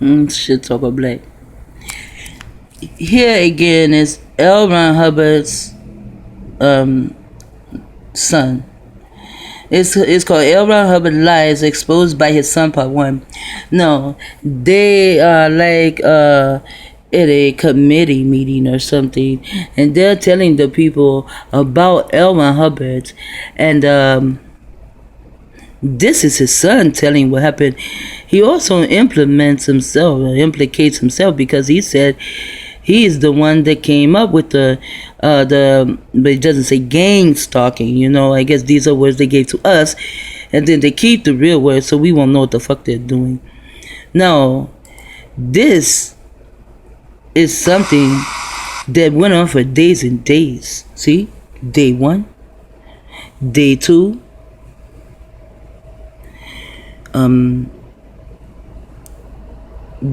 Shit's over black. Here again is L. Ron Hubbard's son. It's called L. Ron Hubbard Lies Exposed by His Son, Part 1. No, they are like at a committee meeting or something, and they're telling the people about L. Ron Hubbard, and this is his son telling what happened. He also implicates himself because he said he's the one that came up with but it doesn't say gang stalking, you know. I guess these are words they gave to us, and then they keep the real words so we won't know what the fuck they're doing. Now, this is something that went on for days and days. See? Day 1, day 2,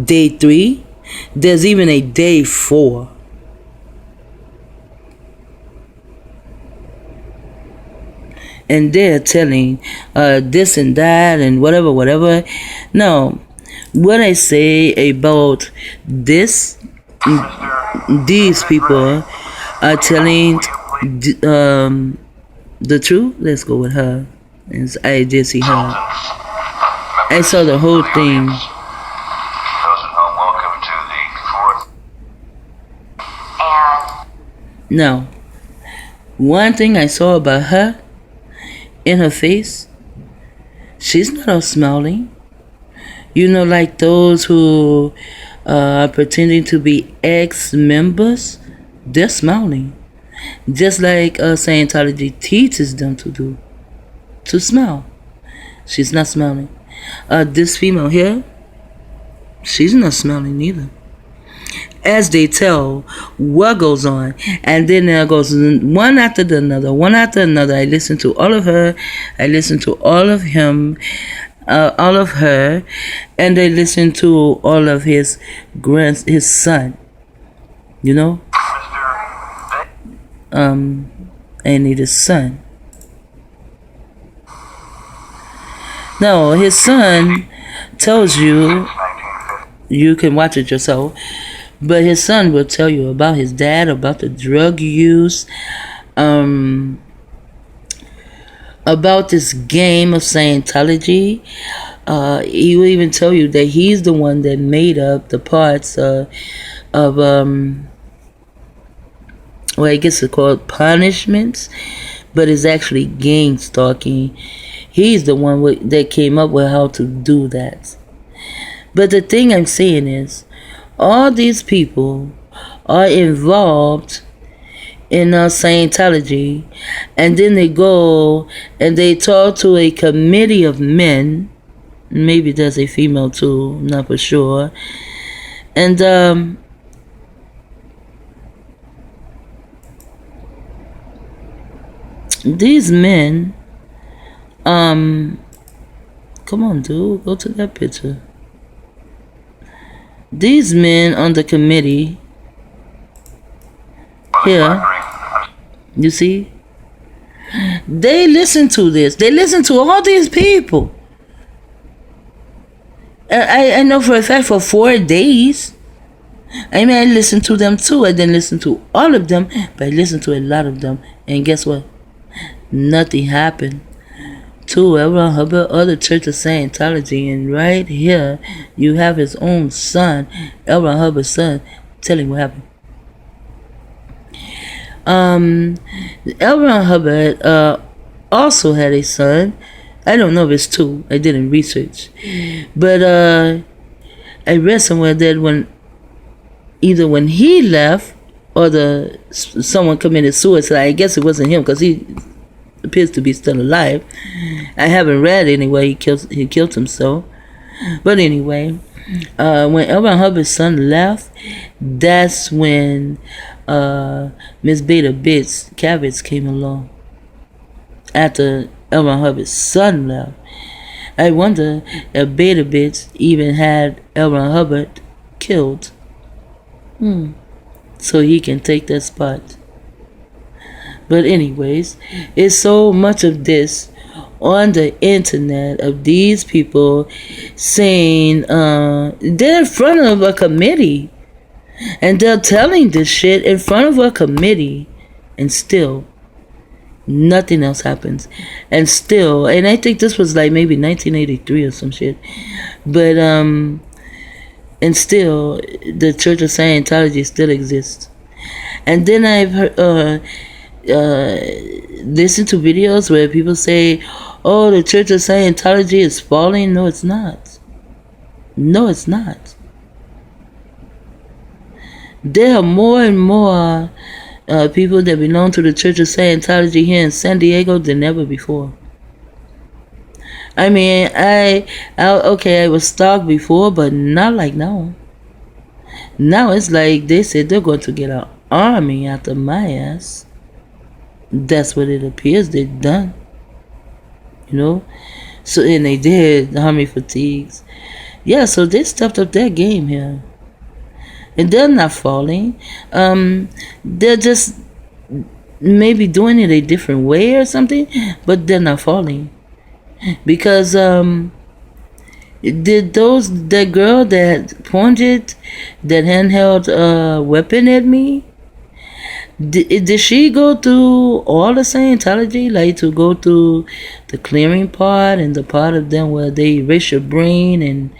day 3, there's even a day 4. And they're telling this and that and whatever. Now, what I say about this, these people are telling the truth. Let's go with her. I did see her. I saw the whole thing. Now, one thing I saw about her, in her face, she's not all smiling. You know, like those who are pretending to be ex-members, they're smiling. Just like Scientology teaches them to do, to smile. She's not smiling. This female here, she's not smiling either. As they tell what goes on, and then there goes one after another. I listen to all of her, I listen to all of him, all of her, and I listen to all of his son. You know, I need his son. No, his son tells you. You can watch it yourself. But his son will tell you about his dad, about the drug use, about this game of Scientology. He will even tell you that he's the one that made up the parts of well, I guess it's called punishments, but it's actually gang stalking. He's the one that came up with how to do that. But the thing I'm saying is, all these people are involved in Scientology, and then they go and they talk to a committee of men. Maybe there's a female too, I'm not for sure. And these men, come on, dude, go to that picture. These men on the committee here, you see, they listen to this. They listen to all these people. I know for a fact for 4 days. I mean, I listened to them too. I didn't listen to all of them, but I listened to a lot of them. And guess what? Nothing happened to L. Ron Hubbard or the Church of Scientology. And right here, you have his own son, L. Ron Hubbard's son, telling what happened. L. Ron Hubbard also had a son. I don't know if it's 2. I didn't research. But I read somewhere that either when he left or someone committed suicide. I guess it wasn't him because he appears to be still alive. I haven't read anyway he killed himself. But anyway, when L. Ron Hubbard's son left, that's when Miss Beta Bits Kravitz came along. After L. Ron Hubbard's son left, I wonder if Beta Bits even had L. Ron Hubbard killed, so he can take that spot. But anyways, it's so much of this on the internet of these people saying they're in front of a committee and they're telling this shit in front of a committee, and still nothing else happens. And still, and I think this was like maybe 1983 or some shit, but and still the Church of Scientology still exists. And then I've heard, listened to videos where people say, oh, the Church of Scientology is falling. No, it's not. No, it's not. There are more and more people that belong to the Church of Scientology here in San Diego than ever before. I mean, I was stalked before, but not like now. Now it's like they said they're going to get an army after my ass. That's what it appears they've done. You know? So, and they did, the army fatigues. Yeah, so they stepped up their game here. And they're not falling. They're just maybe doing it a different way or something, but they're not falling. Because did that girl that pointed that handheld weapon at me, did she go through all the Scientology, like to go through the clearing part and the part of them where they erase your brain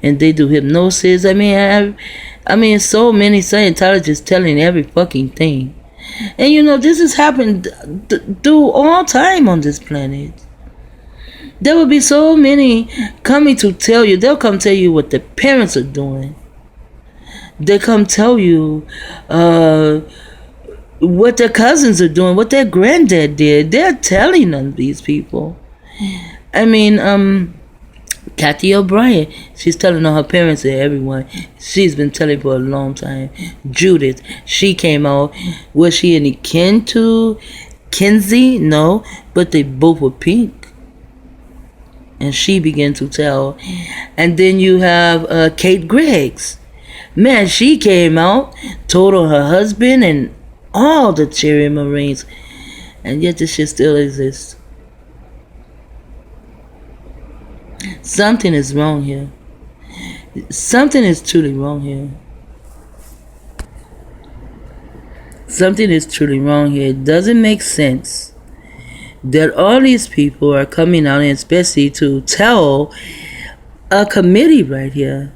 and they do hypnosis? I mean, so many Scientologists telling every fucking thing. And you know, this has happened through all time on this planet. There will be so many coming to tell you. They'll come tell you what their parents are doing. They come tell you what their cousins are doing, what their granddad did. They're telling on these people. I mean, Kathy O'Brien, she's telling on her parents and everyone. She's been telling for a long time. Judith, she came out. Was she any kin to Kinsey? No, but they both were pink. And she began to tell. And then you have Kate Griggs. Man, she came out, told on her husband and all the Cherry Marines. And yet this shit still exists. Something is wrong here. Something is truly wrong here. Something is truly wrong here. It doesn't make sense that all these people are coming out, and especially to tell a committee right here.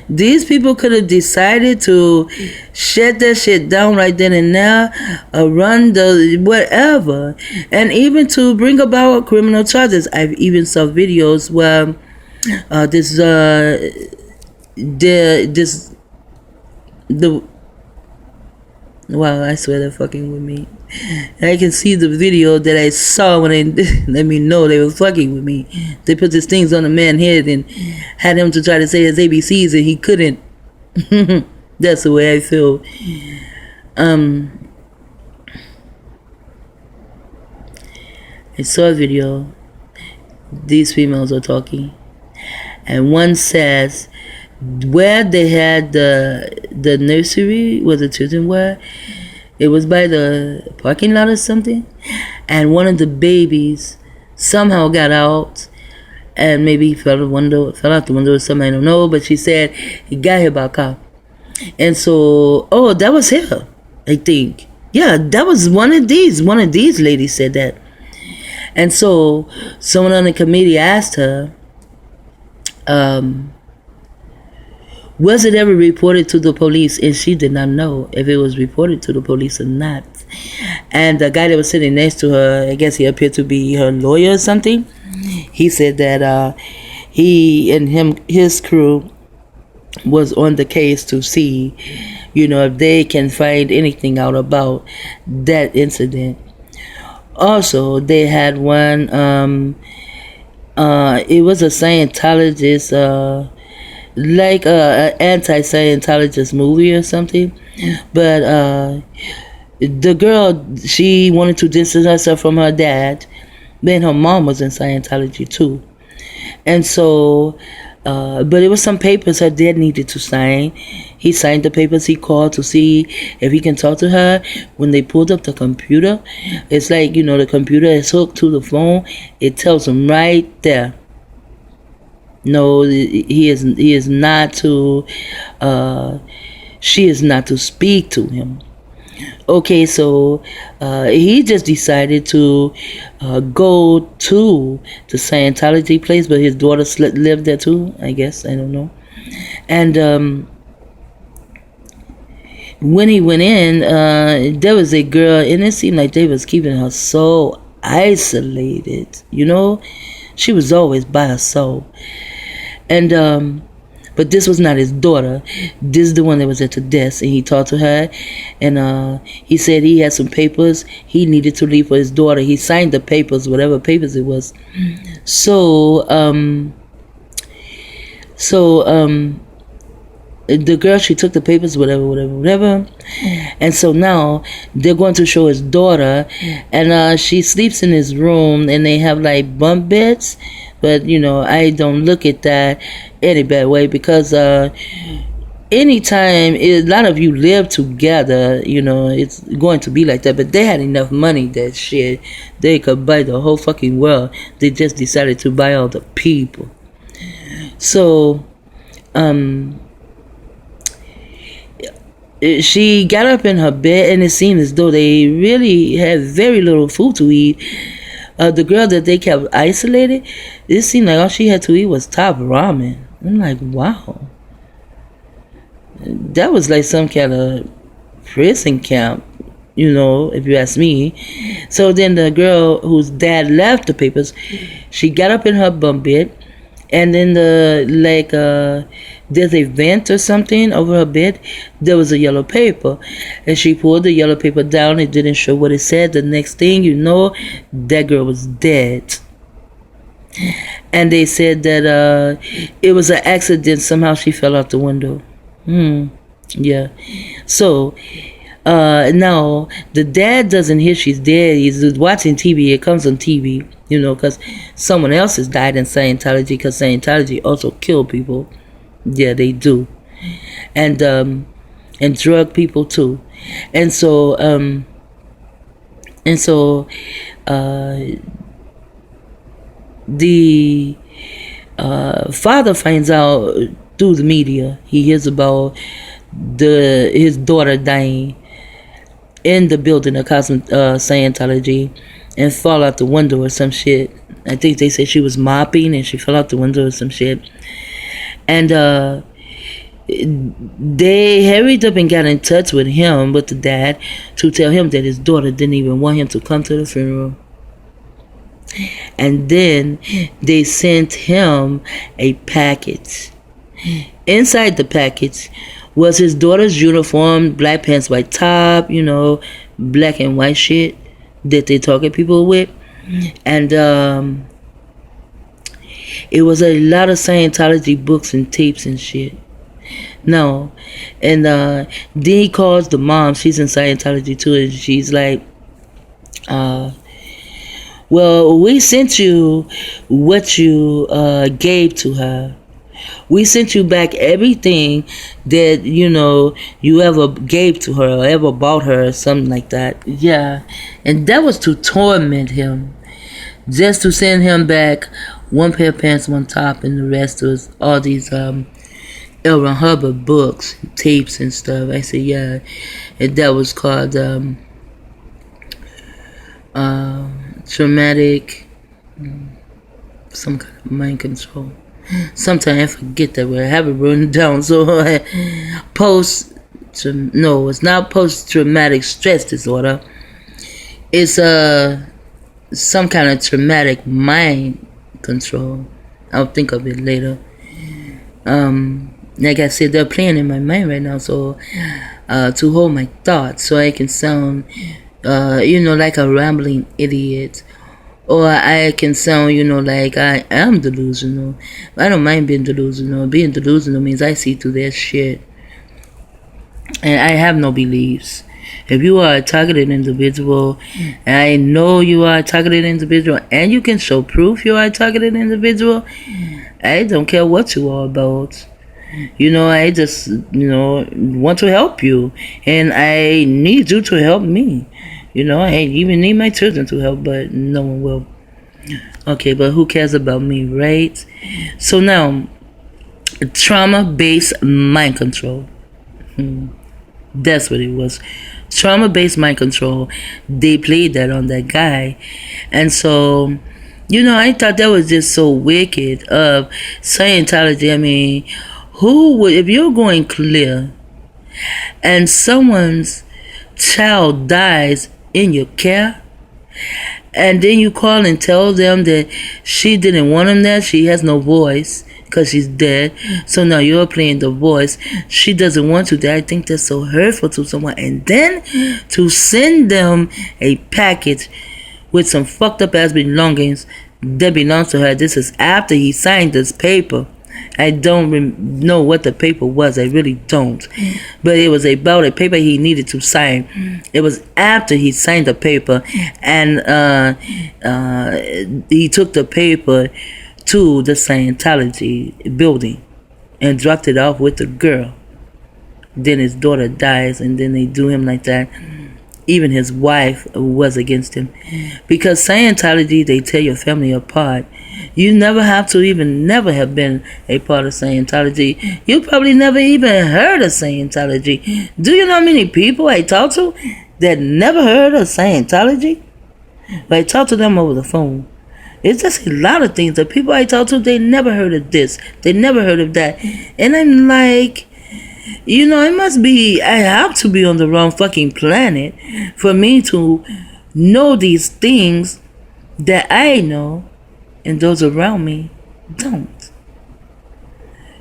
These people could have decided to shut that shit down right then and there, run the whatever, and even to bring about criminal charges. I've even saw videos where wow, I swear they're fucking with me. I can see the video that I saw when they let me know they were fucking with me. They put these things on the man's head and had him to try to say his ABCs and he couldn't. That's the way I feel. I saw a video. These females are talking. And one says where they had the nursery where the children were, it was by the parking lot or something, and one of the babies somehow got out, and maybe he fell out the window or something, I don't know, but she said he got hit by a cop. And so, oh, that was her, I think. Yeah, that was one of these ladies said that. And so someone on the committee asked her, was it ever reported to the police? And she did not know if it was reported to the police or not. And the guy that was sitting next to her, I guess he appeared to be her lawyer or something. He said that he and his crew was on the case to see, you know, if they can find anything out about that incident. Also, they had one, it was a Scientologist, like an anti-Scientologist movie or something, but the girl, she wanted to distance herself from her dad. Then her mom was in Scientology too, and so But it was some papers her dad needed to sign. He signed the papers. He called to see if he can talk to her. When they pulled up the computer, it's like, the computer is hooked to the phone. It tells him right there. No, he is not to. She is not to speak to him. Okay, so he just decided to go to the Scientology place, but his daughter lived there too, I guess. I don't know. And when he went in, there was a girl, and it seemed like they was keeping her so isolated. She was always by herself. And but this was not his daughter. This is the one that was at the desk, and he talked to her, and he said he had some papers he needed to leave for his daughter. He signed the papers, whatever papers it was. So the girl, she took the papers, whatever, and so now they're going to show his daughter, and she sleeps in his room, and they have like bunk beds. But, I don't look at that any bad way, because anytime a lot of you live together, it's going to be like that. But they had enough money that shit, they could buy the whole fucking world. They just decided to buy all the people. So, she got up in her bed, and it seemed as though they really had very little food to eat. The girl that they kept isolated, it seemed like all she had to eat was top ramen. I'm like, wow. That was like some kind of prison camp, if you ask me. So then the girl whose dad left the papers, she got up in her bunk bed, and then there's a vent or something over her bed. There was a yellow paper, and she pulled the yellow paper down. It didn't show what it said. The next thing you know, that girl was dead. And they said that it was an accident. Somehow she fell out the window. Yeah. So now the dad doesn't hear she's dead. He's watching TV. It comes on TV, because someone else has died in Scientology, because Scientology also kill people. Yeah, they do. And drug people too. And so the father finds out through the media. He hears about his daughter dying in the building of Scientology, and fall out the window or some shit. I think they said she was mopping and she fell out the window or some shit. And they hurried up and got in touch with the dad, to tell him that his daughter didn't even want him to come to the funeral. And then they sent him a package. Inside the package was his daughter's uniform, black pants, white top, black and white shit that they target people with. And it was a lot of Scientology books and tapes and shit. No. And then he calls the mom. She's in Scientology too. And she's like, well, we sent you what you gave to her. We sent you back everything that, you ever gave to her or ever bought her or something like that. Yeah. And that was to torment him. Just to send him back one pair of pants, one top, and the rest was all these L. Ron Hubbard books, tapes and stuff. I said, yeah. And that was called traumatic, some kind of mind control. Sometimes I forget that word. I have it written down. So it's not post-traumatic stress disorder. It's some kind of traumatic mind control. I'll think of it later. Like I said, they're playing in my mind right now. So to hold my thoughts, so I can sound, like a rambling idiot. Or I can sound, like I am delusional. I don't mind being delusional. Being delusional means I see through that shit. And I have no beliefs. If you are a targeted individual, and I know you are a targeted individual, and you can show proof you are a targeted individual, I don't care what you are about. I just, want to help you. And I need you to help me. I even need my children to help, but no one will. Okay, but who cares about me, right? So now, trauma-based mind control. That's what it was. Trauma-based mind control. They played that on that guy. And so, I thought that was just so wicked of Scientology. I mean, who would, if you're going clear and someone's child dies in your care, and then you call and tell them that she didn't want him there, she has no voice because she's dead, so now you're playing the voice, she doesn't want you there. I think that's so hurtful to someone. And then to send them a package with some fucked up ass belongings that belongs to her. This is after he signed this paper. I don't know what the paper was. I really don't. But it was about a paper he needed to sign. It was after he signed the paper, and he took the paper to the Scientology building and dropped it off with the girl. Then his daughter dies, and then they do him like that. Even his wife was against him. Because Scientology, they tear your family apart. You never have have been a part of Scientology. You probably never even heard of Scientology. Do you know how many people I talk to that never heard of Scientology? But I talk to them over the phone. It's just a lot of things. The people I talk to, they never heard of this. They never heard of that. And I'm like, I have to be on the wrong fucking planet for me to know these things that I know and those around me don't.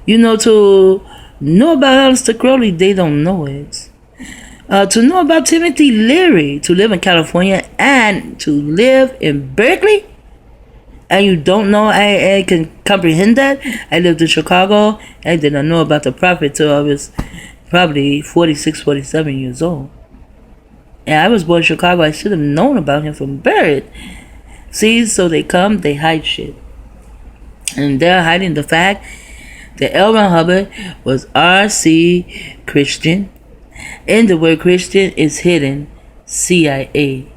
To know about Aleister Crowley, they don't know it. To know about Timothy Leary, to live in California and to live in Berkeley, and you don't know, I can comprehend that. I lived in Chicago. I did not know about the prophet till I was probably 46, 47 years old. And I was born in Chicago. I should have known about him from birth. See, so they come, they hide shit. And they're hiding the fact that L. Ron Hubbard was R.C. Christian. And the word Christian is hidden CIA.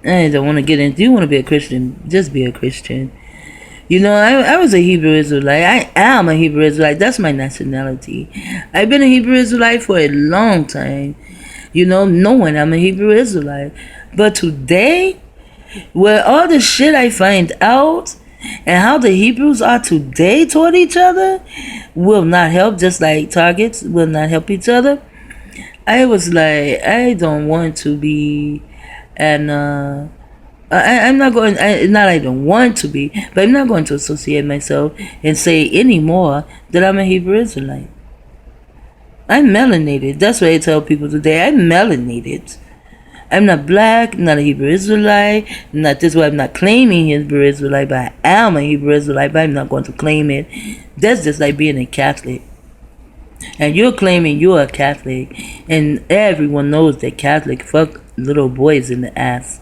I don't want to get into. You want to be a Christian, just be a Christian. I was a Hebrew Israelite. I am a Hebrew Israelite. That's my nationality. I've been a Hebrew Israelite for a long time. Knowing I'm a Hebrew Israelite. But today, with all the shit I find out and how the Hebrews are today toward each other will not help, just like targets will not help each other. I was like, I don't want to be. And I'm not going, not I don't want to be, but I'm not going to associate myself and say anymore that I'm a Hebrew Israelite. I'm melanated. That's what I tell people today. I'm melanated. I'm not black, not a Hebrew Israelite, not this way. I'm not claiming Hebrew Israelite, but I am a Hebrew Israelite, but I'm not going to claim it. That's just like being a Catholic. And you're claiming you're a Catholic, and everyone knows that Catholic fuck little boys in the ass.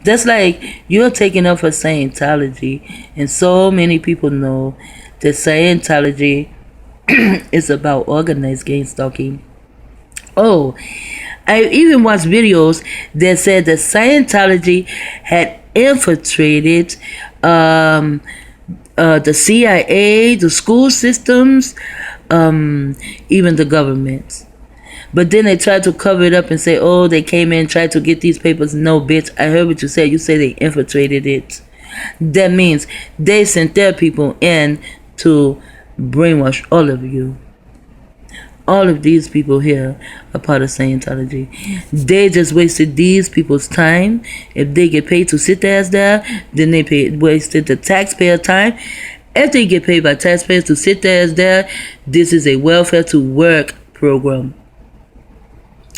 That's like you're taking up for Scientology, and so many people know that Scientology is about organized gang stalking. Oh, I even watched videos that said that Scientology had infiltrated the CIA, the school systems, even the government. But then they tried to cover it up and say, oh, they came in, tried to get these papers. No, bitch, I heard what you said. You say they infiltrated it. That means they sent their people in to brainwash all of you. All of these people here are part of Scientology. They just wasted these people's time. If they get paid to sit their ass there, then they wasted the taxpayer time. If they get paid by taxpayers to sit their ass there, this is a welfare to work program.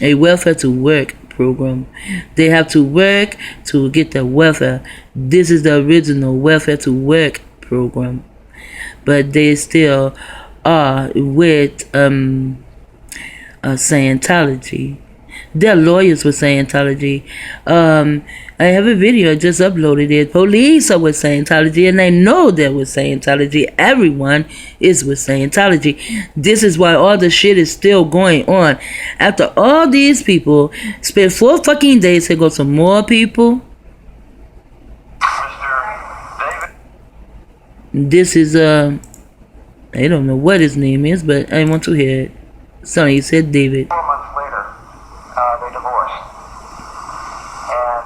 A welfare to work program. They have to work to get their welfare. This is the original welfare to work program. But they still are with Scientology. They're lawyers with Scientology. I have a video I just uploaded it. Police are with Scientology, and they know they're with Scientology. Everyone is with Scientology. This is why all the shit is still going on. After all these people spent 4 fucking days, here go some more people. This is I don't know what his name is, but I want to hear it. Sonny, you said David. 4 months later, they divorced. And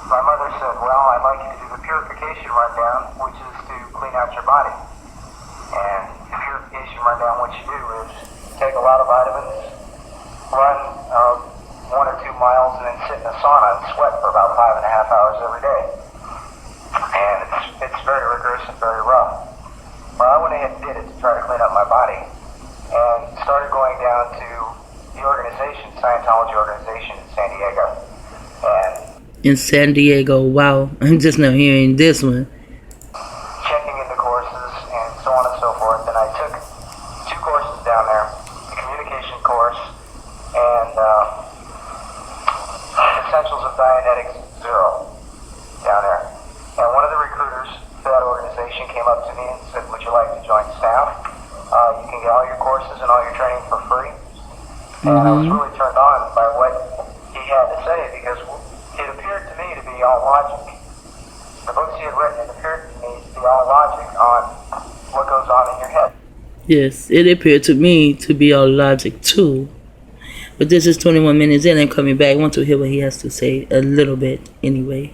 my mother said, well, I'd like you to do the purification rundown, which is to clean out your body. And the purification rundown, what you do is take a lot of vitamins, run 1 or 2 miles, and then sit in a sauna and sweat for about 5.5 hours every day. And it's very rigorous and very rough. Well, I went ahead and did it to try to clean up my body. And started going down to the organization, Scientology organization in San Diego. And in San Diego, wow. I'm just now hearing this one. Checking into courses and so on and so forth. And I took 2 courses down there, the communication course and Essentials of Dianetics 0 down there. And one of the recruiters for that organization came up to me and said, would you like to join staff? You can get all your courses and all your training for free. And I was really turned on by what he had to say because it appeared to me to be all logic. The books he had written, it appeared to me to be all logic on what goes on in your head. Yes, it appeared to me to be all logic too. But this is 21 minutes in. I'm coming back. I want to hear what he has to say a little bit anyway.